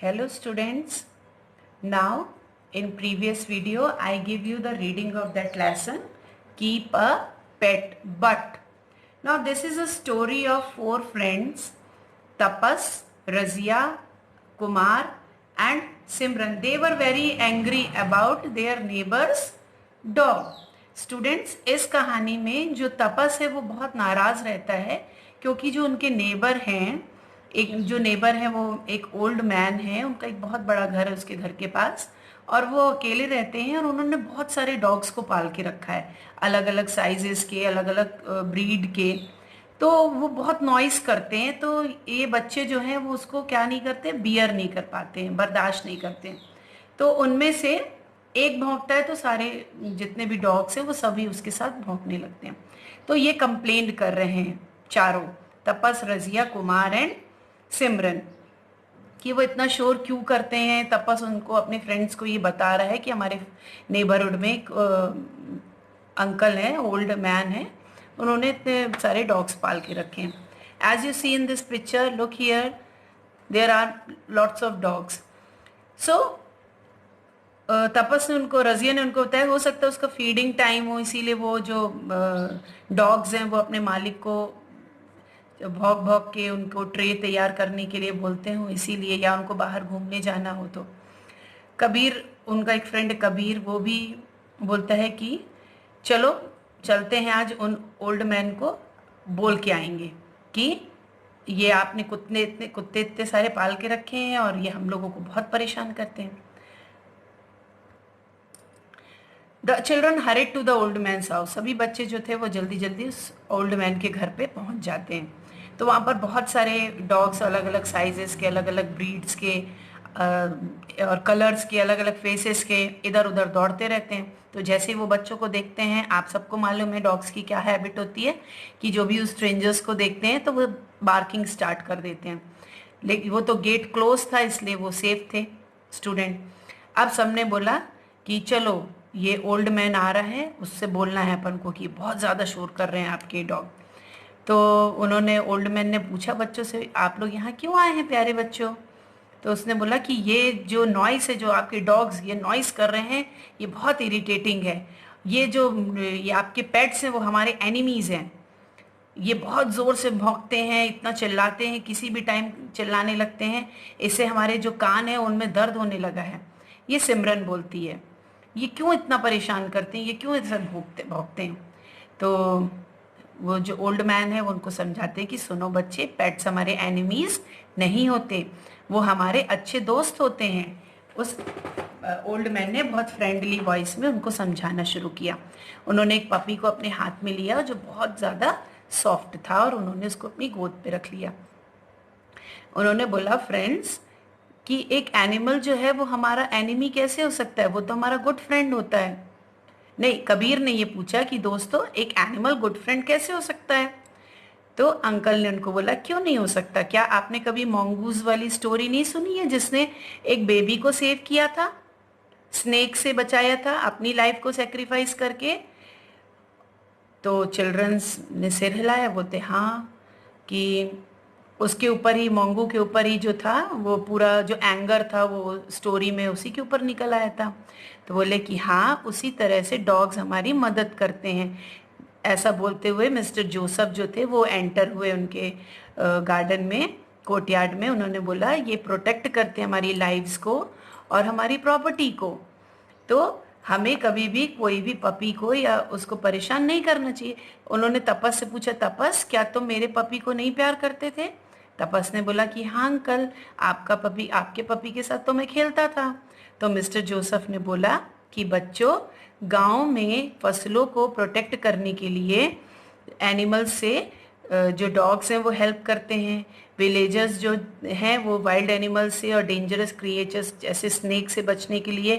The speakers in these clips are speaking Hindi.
Hello students. Now in previous video I give you the reading of that lesson, Keep a Pet But. Now this is a story of four friends, Tapas, Razia, Kumar and Simran. They were very angry about their neighbor's dog. Students, इस कहानी में जो तपस है वो बहुत नाराज रहता है क्योंकि जो उनके नेबर हैं, एक जो नेबर है वो एक ओल्ड मैन है, उनका एक बहुत बड़ा घर है उसके घर के पास और वो अकेले रहते हैं और उन्होंने बहुत सारे डॉग्स को पाल के रखा है, अलग अलग साइजेस के, अलग अलग ब्रीड के। तो वो बहुत नॉइस करते हैं, तो ये बच्चे जो हैं वो उसको क्या नहीं करते, बियर नहीं कर पाते हैं, बर्दाश्त नहीं करते हैं। तो उनमें से एक भौंकता है तो सारे जितने भी डॉग्स हैं वो सभी उसके साथ भौंकने लगते हैं। तो ये कंप्लेन कर रहे हैं चारों, तपस, रजिया, कुमार एंड सिमरन, कि वो इतना शोर क्यों करते हैं। तपस उनको, अपने फ्रेंड्स को ये बता रहा है कि हमारे नेबरहुड में एक अंकल हैं, ओल्ड मैन है, उन्होंने इतने सारे डॉग्स पाल के रखे हैं। As you see in this picture, look here, there are lots of dogs. So Tapas ने उनको, रजिया ने उनको बताया हो सकता है उसका फीडिंग टाइम हो, इसीलिए वो जो डॉग्स हैं वो अपने मालिक को भौंक भौंक के उनको ट्रे तैयार करने के लिए बोलते हो, इसीलिए, या उनको बाहर घूमने जाना हो तो। कबीर, उनका एक फ्रेंड कबीर, वो भी बोलता है कि चलो चलते हैं, आज उन ओल्ड मैन को बोल के आएंगे कि ये आपने कुत्ते इतने सारे पाल के रखे हैं और ये हम लोगों को बहुत परेशान करते हैं। The children hurried to the old man's house. सभी बच्चे जो थे वो जल्दी जल्दी उस ओल्ड मैन के घर पे पहुंच जाते हैं। तो वहाँ पर बहुत सारे डॉग्स, अलग अलग साइजेस के, अलग अलग ब्रीड्स के और कलर्स के, अलग अलग फेसेस के, इधर उधर दौड़ते रहते हैं। तो जैसे ही वो बच्चों को देखते हैं, आप सबको मालूम है डॉग्स की क्या हैबिट होती है कि जो भी उस स्ट्रेंजर्स को देखते हैं तो वो बार्किंग स्टार्ट कर देते हैं। लेकिन वो तो गेट क्लोज था इसलिए वो सेफ थे स्टूडेंट। अब सबने बोला कि चलो ये ओल्ड मैन आ रहा है, उससे बोलना है अपन को कि बहुत ज़्यादा शोर कर रहे हैं आपके डॉग। तो उन्होंने, ओल्ड मैन ने पूछा बच्चों से, आप लोग यहाँ क्यों आए हैं प्यारे बच्चों? तो उसने बोला कि ये जो नॉइस है, जो आपके डॉग्स ये नॉइस कर रहे हैं, ये बहुत इरिटेटिंग है। ये आपके पेट्स हैं वो हमारे एनिमीज़ हैं। ये बहुत ज़ोर से भौंकते हैं, इतना चिल्लाते हैं, किसी भी टाइम चिल्लाने लगते हैं, इससे हमारे जो कान है उनमें दर्द होने लगा है। ये सिमरन बोलती है, ये क्यों इतना परेशान करते हैं, ये क्यों ऐसा भौंकते हैं। तो वो जो ओल्ड मैन है वो उनको समझाते हैं कि सुनो बच्चे, पेट्स हमारे एनिमीज नहीं होते, वो हमारे अच्छे दोस्त होते हैं। उस ओल्ड मैन ने बहुत फ्रेंडली वॉइस में उनको समझाना शुरू किया। उन्होंने एक पपी को अपने हाथ में लिया जो बहुत ज़्यादा सॉफ्ट था और उन्होंने उसको अपनी गोद पे रख लिया। उन्होंने बोला, फ्रेंड्स, कि एक एनिमल जो है वो हमारा एनिमी कैसे हो सकता है, वो तो हमारा गुड फ्रेंड होता है। नहीं, कबीर ने ये पूछा कि दोस्तों एक एनिमल गुड फ्रेंड कैसे हो सकता है? तो अंकल ने उनको बोला, क्यों नहीं हो सकता, क्या आपने कभी मॉन्गूज वाली स्टोरी नहीं सुनी है जिसने एक बेबी को सेव किया था, स्नेक से बचाया था अपनी लाइफ को सेक्रीफाइस करके? तो चिल्ड्रंस ने सिर हिलाया, बोलते हाँ, कि उसके ऊपर ही, मोंगू के ऊपर ही जो था वो पूरा जो एंगर था वो स्टोरी में उसी के ऊपर निकल आया था। तो बोले कि हाँ, उसी तरह से डॉग्स हमारी मदद करते हैं। ऐसा बोलते हुए मिस्टर जोसेफ जो थे वो एंटर हुए उनके गार्डन में, कोर्टयार्ड में। उन्होंने बोला ये प्रोटेक्ट करते हैं हमारी लाइव्स को और हमारी प्रॉपर्टी को, तो हमें कभी भी कोई भी पपी को या उसको परेशान नहीं करना चाहिए। उन्होंने तपस से पूछा, तपस क्या तुम मेरे पपी को नहीं प्यार करते थे? तपस ने बोला कि हाँ अंकल, आपका पपी, आपके पपी के साथ तो मैं खेलता था। तो मिस्टर जोसेफ ने बोला कि बच्चों, गांव में फसलों को प्रोटेक्ट करने के लिए एनिमल्स से जो डॉग्स हैं वो हेल्प करते हैं। विलेजर्स जो हैं वो वाइल्ड एनिमल्स से और डेंजरस क्रिएचर्स जैसे स्नेक से बचने के लिए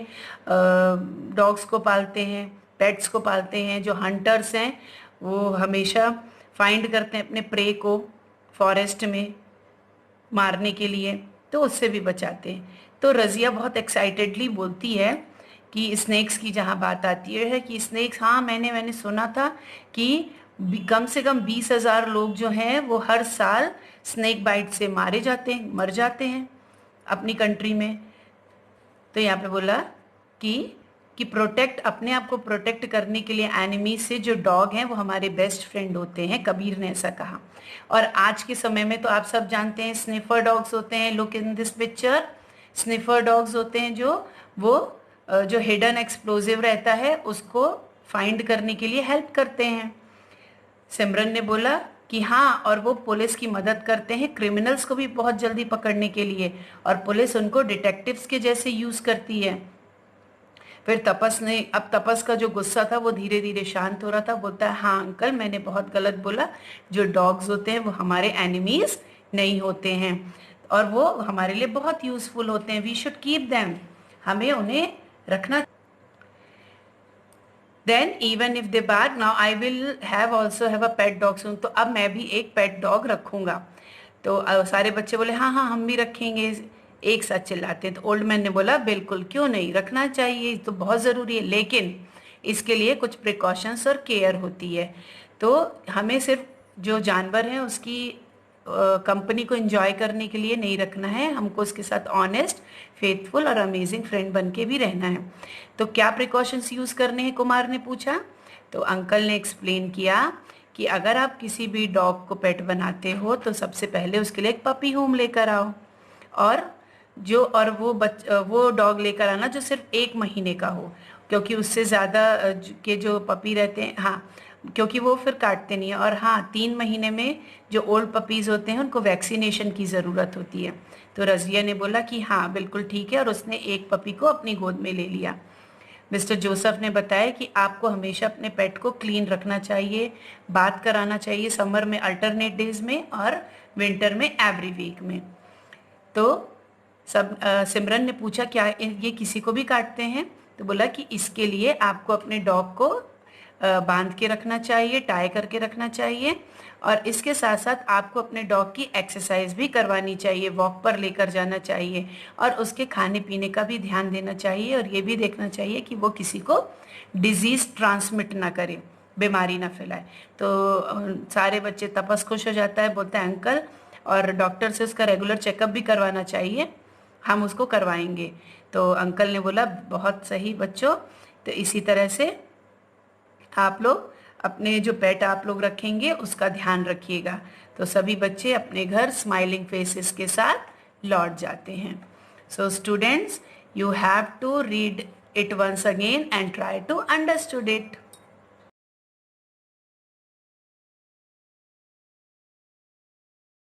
डॉग्स को पालते हैं, पेट्स को पालते हैं। जो हंटर्स हैं वो हमेशा फाइंड करते हैं अपने प्रे को फॉरेस्ट में मारने के लिए, तो उससे भी बचाते हैं। तो रजिया बहुत एक्साइटेडली बोलती है कि स्नेक्स की जहाँ बात आती है कि स्नेक्स, हाँ मैंने सुना था कि कम से कम 20,000 लोग जो हैं वो हर साल स्नेक बाइट से मर जाते हैं। अपनी कंट्री में। तो यहाँ पे बोला कि प्रोटेक्ट, अपने आप को प्रोटेक्ट करने के लिए एनिमी से जो डॉग हैं वो हमारे बेस्ट फ्रेंड होते हैं, कबीर ने ऐसा कहा। और आज के समय में तो आप सब जानते हैं स्निफर डॉग्स होते हैं, look in this picture, sniffer dogs होते हैं जो हिडन एक्सप्लोजिव रहता है उसको फाइंड करने के लिए हेल्प करते हैं। सिमरन ने बोला कि हाँ, और वो पुलिस की मदद करते हैं क्रिमिनल्स को भी बहुत जल्दी पकड़ने के लिए, और पुलिस उनको डिटेक्टिव्स के जैसे यूज करती है। फिर तपस का जो गुस्सा था वो धीरे धीरे शांत हो रहा था। बोलता है हाँ अंकल, मैंने बहुत गलत बोला, जो डॉग्स होते हैं वो हमारे एनिमीज नहीं होते हैं और वो हमारे लिए बहुत यूजफुल होते हैं, वी शुड कीप देम, हमें उन्हें रखना। Then even if they bark, now I will have a pet dog soon, तो अब मैं भी एक पेट डॉग रखूंगा। तो सारे बच्चे बोले हाँ हाँ हम भी रखेंगे, एक साथ चिल्लाते हैं। तो ओल्ड मैन ने बोला बिल्कुल, क्यों नहीं, रखना चाहिए, तो बहुत ज़रूरी है, लेकिन इसके लिए कुछ प्रिकॉशंस और केयर होती है। तो हमें सिर्फ जो जानवर है उसकी कंपनी को एंजॉय करने के लिए नहीं रखना है, हमको उसके साथ ऑनेस्ट, फेथफुल और अमेजिंग फ्रेंड बन के भी रहना है। तो क्या प्रिकॉशंस यूज़ करने हैं, कुमार ने पूछा। तो अंकल ने एक्सप्लेन किया कि अगर आप किसी भी डॉग को पेट बनाते हो तो सबसे पहले उसके लिए एक पपी होम लेकर आओ, और वो डॉग लेकर आना जो सिर्फ 1 महीने का हो, क्योंकि उससे ज़्यादा के जो पपी रहते हैं, हाँ, क्योंकि वो फिर काटते नहीं है। और हाँ, 3 महीने में जो ओल्ड पपीज़ होते हैं उनको वैक्सीनेशन की ज़रूरत होती है। तो रज़िया ने बोला कि हाँ बिल्कुल ठीक है, और उसने एक पपी को अपनी गोद में ले लिया। मिस्टर जोसेफ ने बताया कि आपको हमेशा अपने पेट को क्लीन रखना चाहिए, बात कराना चाहिए, समर में अल्टरनेट डेज में और विंटर में एवरी वीक में। तो सिमरन ने पूछा क्या ये किसी को भी काटते हैं। तो बोला कि इसके लिए आपको अपने डॉग को बांध के रखना चाहिए, टाई करके रखना चाहिए, और इसके साथ साथ आपको अपने डॉग की एक्सरसाइज भी करवानी चाहिए, वॉक पर लेकर जाना चाहिए, और उसके खाने पीने का भी ध्यान देना चाहिए, और ये भी देखना चाहिए कि वो किसी को डिजीज ट्रांसमिट ना करे, बीमारी ना फैलाए। तो सारे बच्चे, तपस खुश हो जाता है, बोलता है अंकल, और डॉक्टर से उसका रेगुलर चेकअप भी करवाना चाहिए, हम उसको करवाएंगे। तो अंकल ने बोला बहुत सही बच्चों, तो इसी तरह से आप लोग अपने जो पेट आप लोग रखेंगे उसका ध्यान रखिएगा। तो सभी बच्चे अपने घर स्माइलिंग फेसेस के साथ लौट जाते हैं। So students, you have to read it once again and try to understood it.